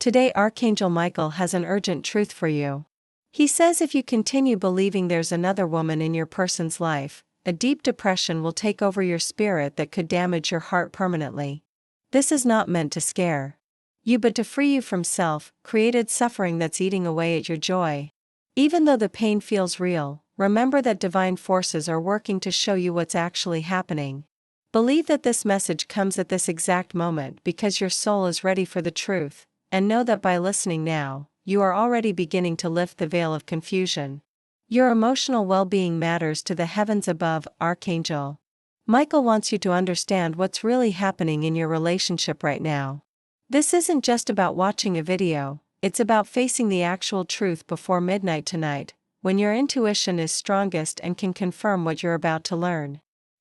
Today Archangel Michael has an urgent truth for you. He says if you continue believing there's another woman in your person's life, a deep depression will take over your spirit that could damage your heart permanently. This is not meant to scare you but to free you from self-created suffering that's eating away at your joy. Even though the pain feels real, remember that divine forces are working to show you what's actually happening. Believe that this message comes at this exact moment because your soul is ready for the truth, and know that by listening now, you are already beginning to lift the veil of confusion. Your emotional well-being matters to the heavens above, Archangel Michael wants you to understand what's really happening in your relationship right now. This isn't just about watching a video, it's about facing the actual truth before midnight tonight, when your intuition is strongest and can confirm what you're about to learn.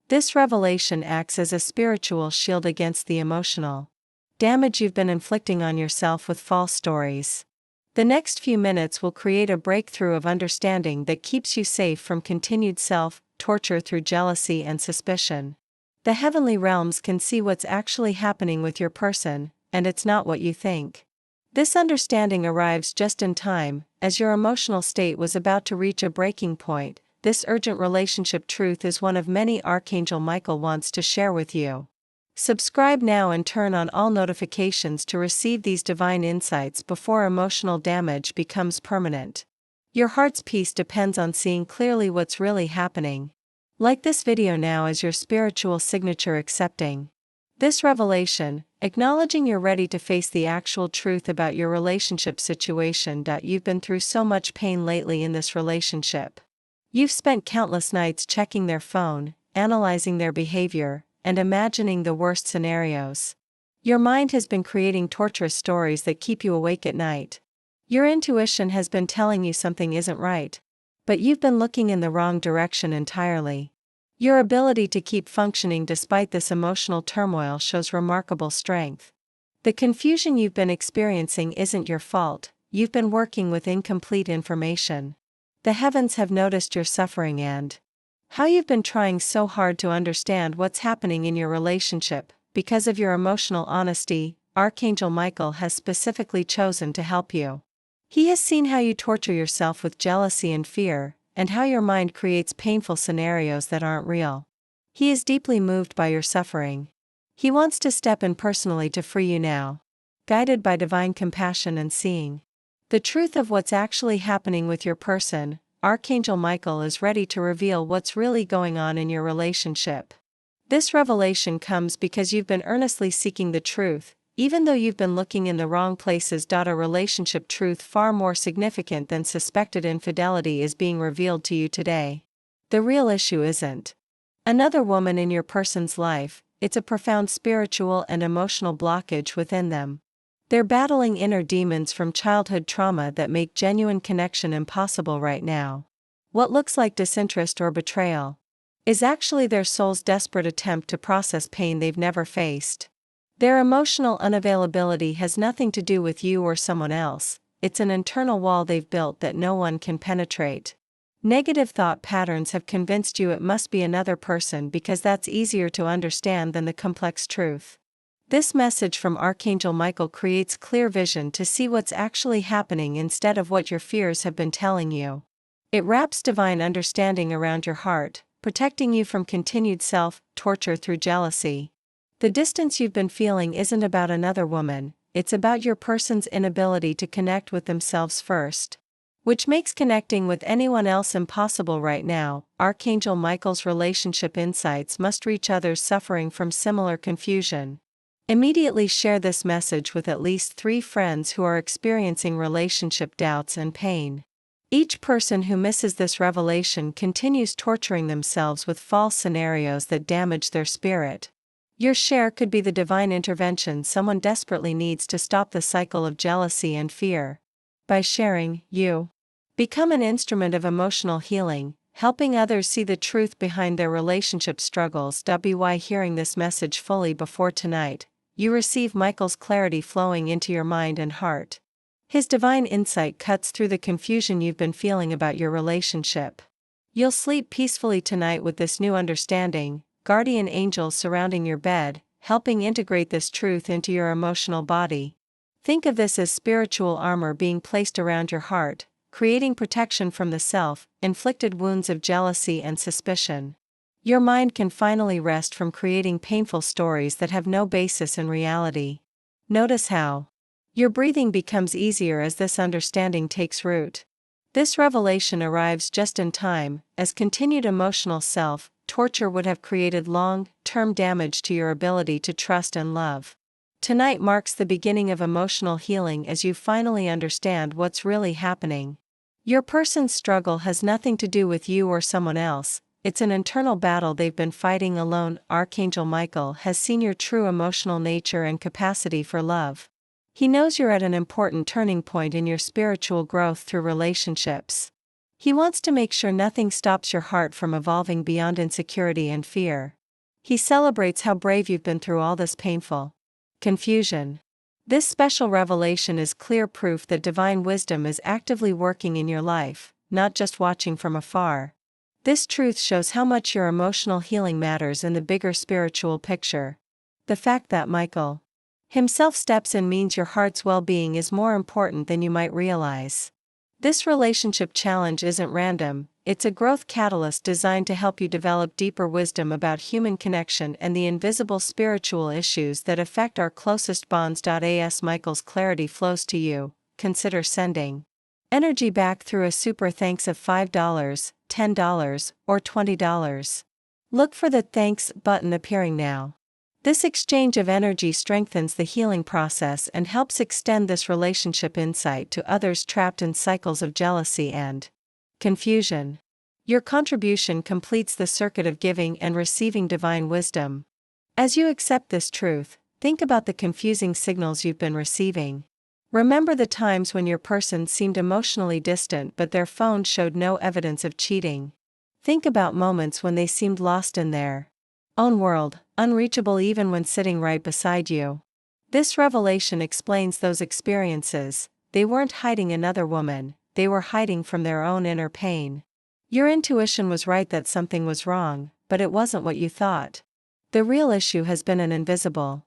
This revelation acts as a spiritual shield against the emotional damage you've been inflicting on yourself with false stories. The next few minutes will create a breakthrough of understanding that keeps you safe from continued self-torture through jealousy and suspicion. The heavenly realms can see what's actually happening with your person, and it's not what you think. This understanding arrives just in time, as your emotional state was about to reach a breaking point. This urgent relationship truth is one of many Archangel Michael wants to share with you. Subscribe now and turn on all notifications to receive these divine insights before emotional damage becomes permanent. Your heart's peace depends on seeing clearly what's really happening. Like this video now as your spiritual signature accepting this revelation, acknowledging you're ready to face the actual truth about your relationship situation. You've been through so much pain lately in this relationship. You've spent countless nights checking their phone, analyzing their behavior, and imagining the worst scenarios. Your mind has been creating torturous stories that keep you awake at night. Your intuition has been telling you something isn't right, but you've been looking in the wrong direction entirely. Your ability to keep functioning despite this emotional turmoil shows remarkable strength. The confusion you've been experiencing isn't your fault, you've been working with incomplete information. The heavens have noticed your suffering and how you've been trying so hard to understand what's happening in your relationship. Because of your emotional honesty, Archangel Michael has specifically chosen to help you. He has seen how you torture yourself with jealousy and fear, and how your mind creates painful scenarios that aren't real. He is deeply moved by your suffering. He wants to step in personally to free you now, guided by divine compassion and seeing the truth of what's actually happening with your person. Archangel Michael is ready to reveal what's really going on in your relationship. This revelation comes because you've been earnestly seeking the truth, even though you've been looking in the wrong places. A relationship truth far more significant than suspected infidelity is being revealed to you today. The real issue isn't another woman in your person's life, it's a profound spiritual and emotional blockage within them. They're battling inner demons from childhood trauma that make genuine connection impossible right now. What looks like disinterest or betrayal is actually their soul's desperate attempt to process pain they've never faced. Their emotional unavailability has nothing to do with you or someone else, it's an internal wall they've built that no one can penetrate. Negative thought patterns have convinced you it must be another person because that's easier to understand than the complex truth. This message from Archangel Michael creates clear vision to see what's actually happening instead of what your fears have been telling you. It wraps divine understanding around your heart, protecting you from continued self-torture through jealousy. The distance you've been feeling isn't about another woman, it's about your person's inability to connect with themselves first, which makes connecting with anyone else impossible right now. Archangel Michael's relationship insights must reach others suffering from similar confusion. Immediately share this message with at least 3 friends who are experiencing relationship doubts and pain. Each person who misses this revelation continues torturing themselves with false scenarios that damage their spirit. Your share could be the divine intervention someone desperately needs to stop the cycle of jealousy and fear. By sharing, you become an instrument of emotional healing, helping others see the truth behind their relationship struggles. By hearing this message fully before tonight, you receive Michael's clarity flowing into your mind and heart. His divine insight cuts through the confusion you've been feeling about your relationship. You'll sleep peacefully tonight with this new understanding, guardian angels surrounding your bed, helping integrate this truth into your emotional body. Think of this as spiritual armor being placed around your heart, creating protection from the self-inflicted wounds of jealousy and suspicion. Your mind can finally rest from creating painful stories that have no basis in reality. Notice how your breathing becomes easier as this understanding takes root. This revelation arrives just in time, as continued emotional self-torture would have created long-term damage to your ability to trust and love. Tonight marks the beginning of emotional healing as you finally understand what's really happening. Your person's struggle has nothing to do with you or someone else, it's an internal battle they've been fighting alone. Archangel Michael has seen your true emotional nature and capacity for love. He knows you're at an important turning point in your spiritual growth through relationships. He wants to make sure nothing stops your heart from evolving beyond insecurity and fear. He celebrates how brave you've been through all this painful confusion. This special revelation is clear proof that divine wisdom is actively working in your life, not just watching from afar. This truth shows how much your emotional healing matters in the bigger spiritual picture. The fact that Michael himself steps in means your heart's well-being is more important than you might realize. This relationship challenge isn't random, it's a growth catalyst designed to help you develop deeper wisdom about human connection and the invisible spiritual issues that affect our closest bonds. As Michael's clarity flows to you, consider sending energy back through a super thanks of $5, $10, or $20. Look for the thanks button appearing now. This exchange of energy strengthens the healing process and helps extend this relationship insight to others trapped in cycles of jealousy and confusion. Your contribution completes the circuit of giving and receiving divine wisdom. As you accept this truth, think about the confusing signals you've been receiving. Remember the times when your person seemed emotionally distant but their phone showed no evidence of cheating. Think about moments when they seemed lost in their own world, unreachable even when sitting right beside you. This revelation explains those experiences. They weren't hiding another woman, they were hiding from their own inner pain. Your intuition was right that something was wrong, but it wasn't what you thought. The real issue has been an invisible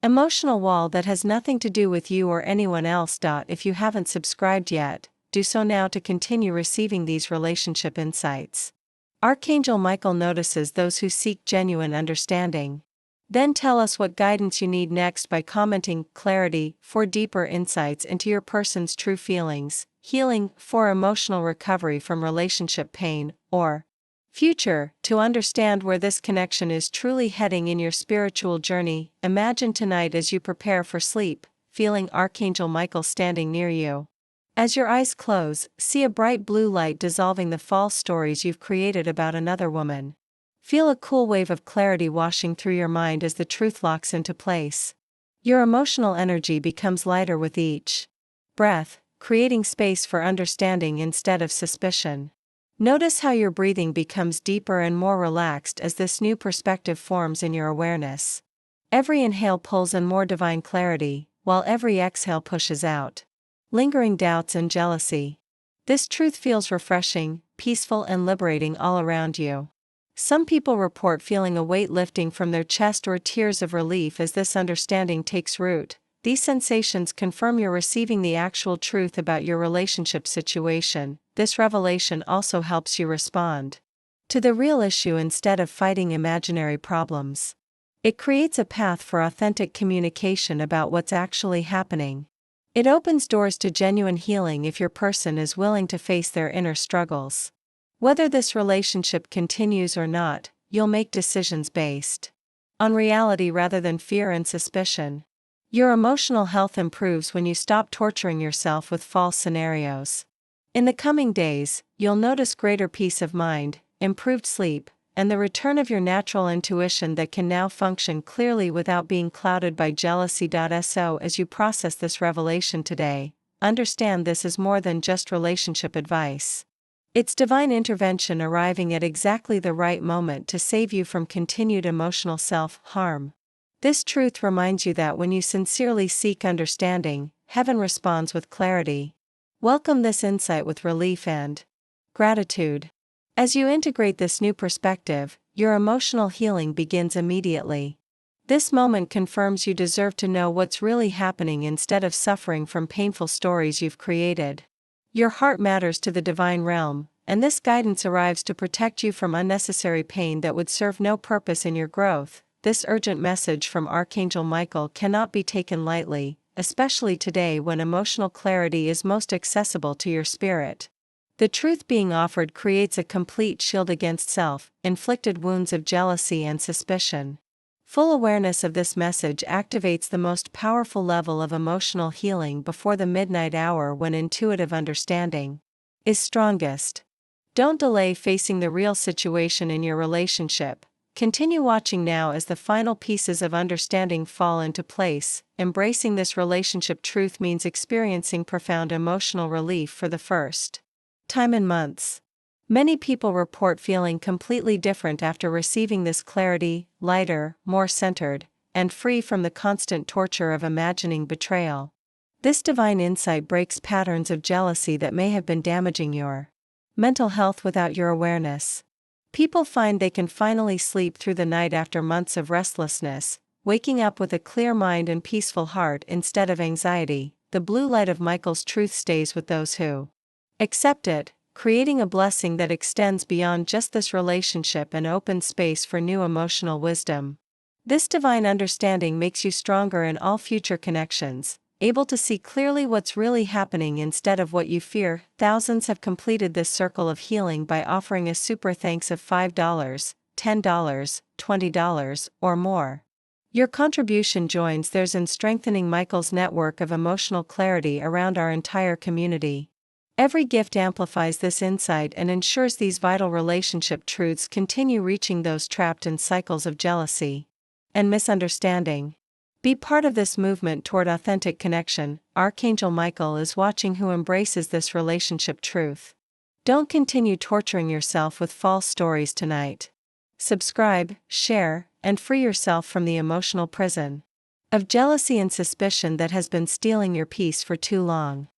emotional wall that has nothing to do with you or anyone else. If you haven't subscribed yet, do so now to continue receiving these relationship insights. Archangel Michael notices those who seek genuine understanding. Then tell us what guidance you need next by commenting clarity for deeper insights into your person's true feelings, healing for emotional recovery from relationship pain, or future to understand where this connection is truly heading in your spiritual journey. Imagine tonight as you prepare for sleep, feeling Archangel Michael standing near you. As your eyes close, see a bright blue light dissolving the false stories you've created about another woman. Feel a cool wave of clarity washing through your mind as the truth locks into place. Your emotional energy becomes lighter with each breath, creating space for understanding instead of suspicion. Notice how your breathing becomes deeper and more relaxed as this new perspective forms in your awareness. Every inhale pulls in more divine clarity, while every exhale pushes out lingering doubts and jealousy. This truth feels refreshing, peaceful, and liberating all around you. Some people report feeling a weight lifting from their chest or tears of relief as this understanding takes root. These sensations confirm you're receiving the actual truth about your relationship situation. This revelation also helps you respond to the real issue instead of fighting imaginary problems. It creates a path for authentic communication about what's actually happening. It opens doors to genuine healing if your person is willing to face their inner struggles. Whether this relationship continues or not, you'll make decisions based on reality rather than fear and suspicion. Your emotional health improves when you stop torturing yourself with false scenarios. In the coming days, you'll notice greater peace of mind, improved sleep, and the return of your natural intuition that can now function clearly without being clouded by jealousy. So as you process this revelation today, understand this is more than just relationship advice. It's divine intervention arriving at exactly the right moment to save you from continued emotional self-harm. This truth reminds you that when you sincerely seek understanding, heaven responds with clarity. Welcome this insight with relief and gratitude. As you integrate this new perspective, your emotional healing begins immediately. This moment confirms you deserve to know what's really happening instead of suffering from painful stories you've created. Your heart matters to the divine realm, and this guidance arrives to protect you from unnecessary pain that would serve no purpose in your growth. This urgent message from Archangel Michael cannot be taken lightly, especially today when emotional clarity is most accessible to your spirit. The truth being offered creates a complete shield against self-inflicted wounds of jealousy and suspicion. Full awareness of this message activates the most powerful level of emotional healing before the midnight hour when intuitive understanding is strongest. Don't delay facing the real situation in your relationship. Continue watching now as the final pieces of understanding fall into place. Embracing this relationship truth means experiencing profound emotional relief for the first time in months. Many people report feeling completely different after receiving this clarity, lighter, more centered, and free from the constant torture of imagining betrayal. This divine insight breaks patterns of jealousy that may have been damaging your mental health without your awareness. People find they can finally sleep through the night after months of restlessness, waking up with a clear mind and peaceful heart instead of anxiety. The blue light of Michael's truth stays with those who accept it, creating a blessing that extends beyond just this relationship and opens space for new emotional wisdom. This divine understanding makes you stronger in all future connections, able to see clearly what's really happening instead of what you fear. Thousands have completed this circle of healing by offering a super thanks of $5, $10, $20, or more. Your contribution joins theirs in strengthening Michael's network of emotional clarity around our entire community. Every gift amplifies this insight and ensures these vital relationship truths continue reaching those trapped in cycles of jealousy and misunderstanding. Be part of this movement toward authentic connection. Archangel Michael is watching who embraces this relationship truth. Don't continue torturing yourself with false stories tonight. Subscribe, share, and free yourself from the emotional prison of jealousy and suspicion that has been stealing your peace for too long.